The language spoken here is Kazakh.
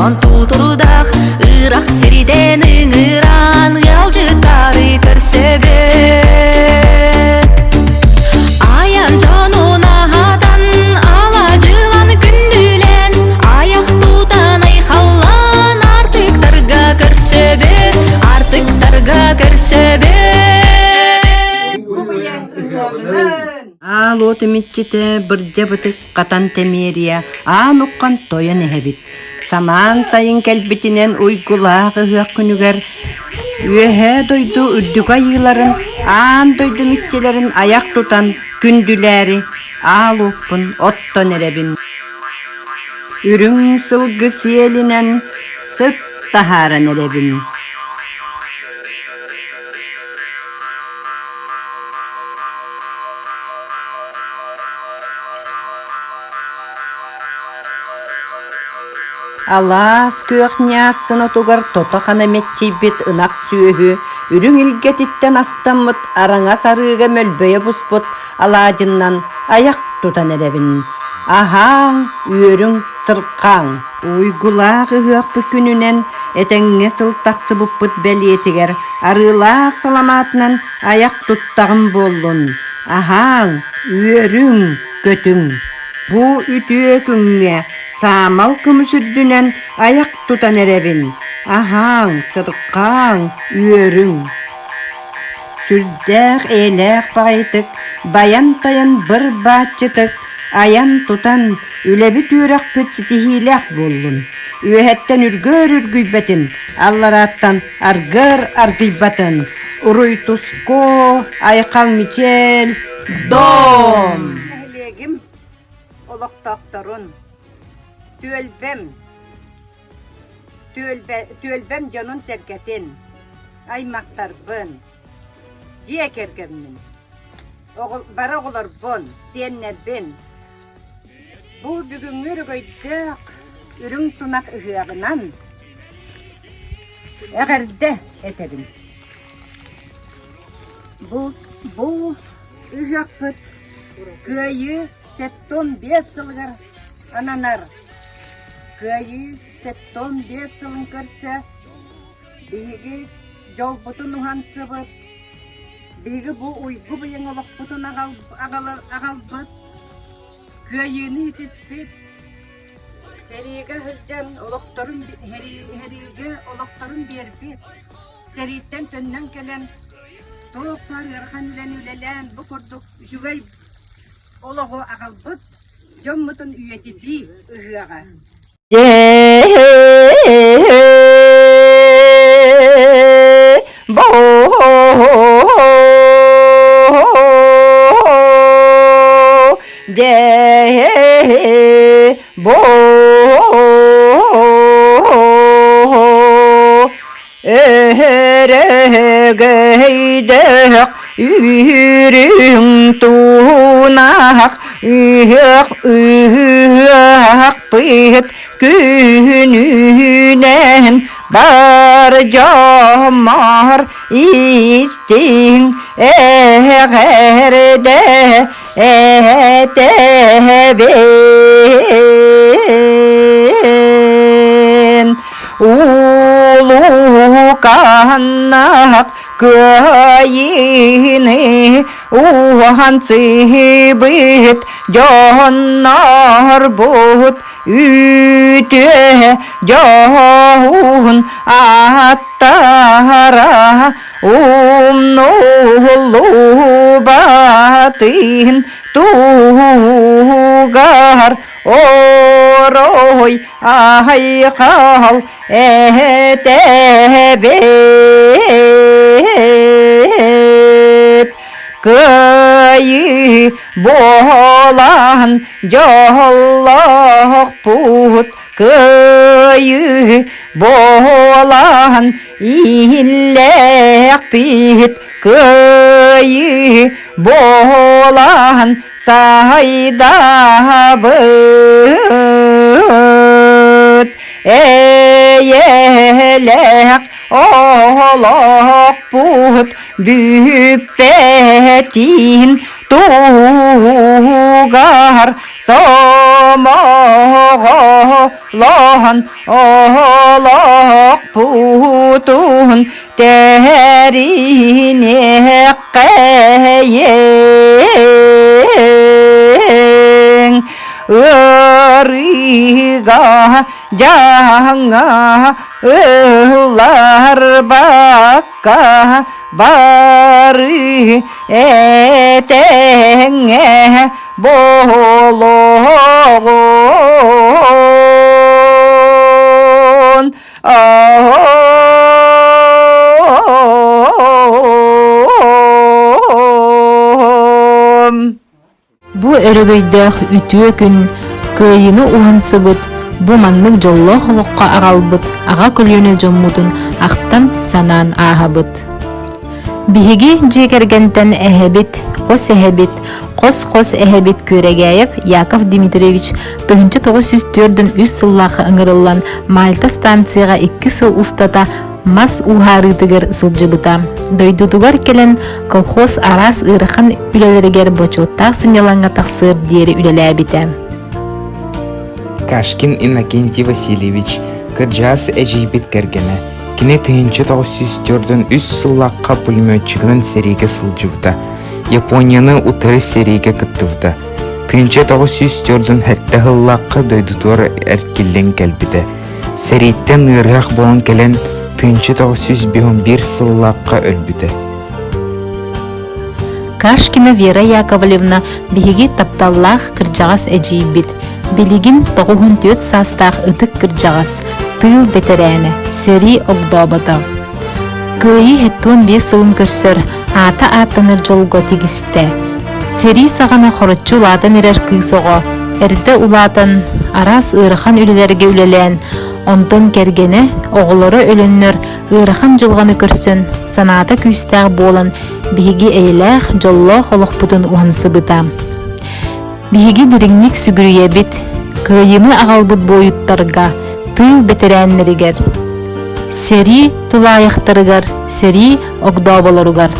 сон тутурдах ырак сириден ыңыран ялжытары көрсөбө аян жонунадан ала жылан күндүлен аяк тутан айхаллан артыктарга көрсөбө Алот эмитчите быржа бытык катан темерия аан уккан тоян эхебит. Самаан сайын келбитинен уйгулаах ыгыак күнүгер үөһэ дойду үрдүк айыларын аан дойду митчелерин аяк тутан күндүлээри аалуппун оттон эребин. Үрүң сылгы сиелинен сыт тахаран эребин. Алаас күйөкняасын отугар тотохана метчибит ынак сүйөһү үрүң илгетиттен астаммыт араңа сарыыга мөлбөйө буспут алаажыннан аяк тутан эребин. Ахаң үөрүң сыркаң уйгулаах ыгыакпы күнүнен этеңге сылтаксы буппут белиетигер арыылаах саламаатынан аяк туттагын боллун. Ахаң үөрүң көтүң бу үтүөкүңе Самал күмүсүрдүнен аяк тутан эребин. Ахаң, сыркаң, үөрүң. Сүрдәк элек байытык, баян таян бір бачытык, аян тутан үлеби түрек пөтситихилек боллун. Үөһеттен үргөр үргүйбетин, аллараттан аргыр аргыйбатын. Уруй туско, айкал мичел, дом. Әлегім олықтақтырын. Түөлбем жанын сәргәтен, аймақтарбын, дьиэ кэргэнмин, бары оғылар бон, сиеннербен. Бұл бүгінгі рөгөйдік үрің тунақ үгіғынан әғірді әтебін. Бұл үгіғпыт Кыайыы 75 сылғыр ананар. Кыайыы 75 сылын көрсө, биги жол бутун ухансыбыт, биги бу уйгу быйаҥ олох бутун агалбыт, Кыайыыны итиспит, сериге хылжан хериге олохторун бербит, сериттен төннөн келен, тоқтар ярхан үлен үлелен, бу курдук жүгей олоху агалбыт, жоммутун үйетиди ыгыага. Үрүң туунах ыгыак пыт күнүнен бар жомар истиң эгерде этебен улуу каннак Кыайыыны ухансыбыт жоннор бут үтө жоун аттара умнулу батын тугар орой айкал этебет Кыайыы болан жоллок пут Кыайыы болан иллек бит Кыайыы болан сайдабыт эйелек олок пут бүппетин тугар моголохан олоқ путун тәрине қайең ырыға жаңа ылар баққа бары этеңе болоғын Бу өрөгөйдөх үтүө күн кыайыны уһансыбыт, бу маннык жоллоо холокко агалбыт, ага көлүөнө жоммутун ахтан санаан ааһабыт. Биһиги кэргэнтэн эһэбит, кос эһэбит, кос эһэбит Күрэгәев Яков Дмитриевич 1904-3 сыллаахы ыңырыллан Мальта станцияга 2 сыл устата мас уһаарыытыгар сылжыбыта. Дойдутугар келен колхоз арас ырыхан үлелеригер бочуттаах сыняланга тахсыр диэри үлелээбите. Кашкин Иннокентий Васильевич кыржаас эжийбит кэргэне. Кини 1904-3 сыллаакка пулеметчигинин серийге сылжыбыта. Японияны утары серийге кыттыбыта. 1904 хэтте хыллаакка дойдутугар эркиллен келбите. Серийттен ырыах болон келен 1901 сыллаакка өлбүтэ. Кашкина Вера Яковлевна биһиги тапталлаах кыржагас эжийбит. Билигин 94 састаах ытык кыржагас, тыл бетерээне, сери огдобото. Кыайыы хэттуон 5 сылын көрсөр, ата аттаныр жолго тигисте. Сери сагана хороччу улаатан эрер кыысого, эрде улаатан арас ырыхан үлелерге үлелээн, онтон кэргэне оголоро өлөннөр ырыхан жылганы көрсөн, санаата күүстаах болан биһиги эйлээх жоллоо холохпутун уһансыбыта. Биһиги дириңник сүгүрүйэбит, кыайыны агалбыт боюттарга, тыл бетерээннеригер, сери тулайахтарыгар, сери огдооболоругар